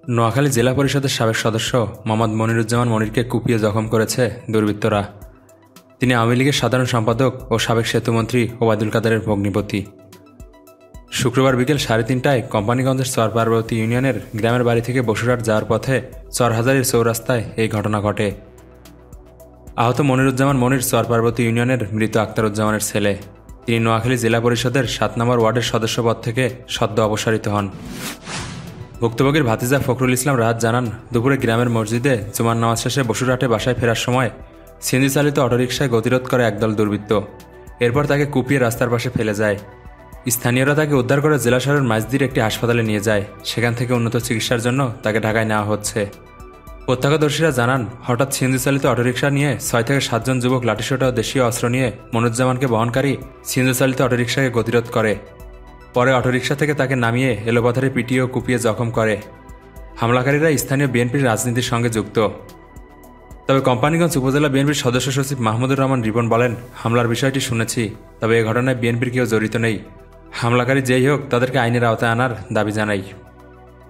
নোয়াখালী জেলা পরিষদের সাবেক সদস্য মোহাম্মদ মনিরুজ্জামান মনিরকে কুপিয়ে জখম করেছে দুর্বৃত্তরা। তিনি আওয়ামী লীগের সাধারণ সম্পাদক ও সাবেক সেতুমন্ত্রী ওবায়দুল কাদেরের ভগ্নিপতি। শুক্রবার বিকেল 3:30টায় কোম্পানীগঞ্জের চর পার্বতী ইউনিয়নের গ্রামের বাড়ি থেকে বসুরহাট যাওয়ার পথে চরহাজারীর চৌরাস্তায় এই ঘটনা ঘটে। আহত মনিরুজ্জামান মনির চর পার্বতী ইউনিয়নের মৃত আক্তারুজ্জামানের ছেলে। তিনি নোয়াখালী জেলা পরিষদের 7 নম্বর ওয়ার্ডের সদস্যপদ থেকে সদ্য অপসারিত হন। ভুক্তভোগীর ভাতিজা ফখরুল ইসলাম রাহাত জানান, দুপুরে গ্রামের মসজিদে জুমার নামাজ শেষে বসুরহাটে বাসায় ফেরার সময় সিএনজি চালিত অটোরিকশায় গতিরোধ করে একদল দুর্বৃত্ত। এরপর তাকে কুপিয়ে রাস্তার পাশে ফেলে যায়। স্থানীয়রা তাকে উদ্ধার করে জেলা শহরের মাইজদির একটি হাসপাতালে নিয়ে যায়। সেখান থেকে উন্নত চিকিৎসার জন্য তাকে ঢাকায় নেওয়া হচ্ছে। প্রত্যক্ষদর্শীরা জানান, হঠাৎ সিএনজি চালিত অটোরিকশা নিয়ে 6 থেকে 7 জন যুবক লাঠিসোঁটা ও দেশীয় অস্ত্র নিয়ে মনিরুজ্জামানকে বহনকারী সিএনজি চালিত অটোরিকশাকে গতিরোধ করে। পরে অটোরিকশা থেকে তাকে নামিয়ে এলোপাথারি পিটিয়ে ও কুপিয়ে জখম করে। হামলাকারীরা স্থানীয় বিএনপির রাজনীতির সঙ্গে যুক্ত। তবে কোম্পানীগঞ্জ উপজেলা বিএনপির সদস্য সচিব মাহমুদুর রহমান রিপন বলেন, হামলার বিষয়টি শুনেছি, তবে এ ঘটনায় বিএনপির কেউ জড়িত নেই। হামলাকারী যেই হোক, তাদেরকে আইনের আওতায় আনার দাবি জানাই।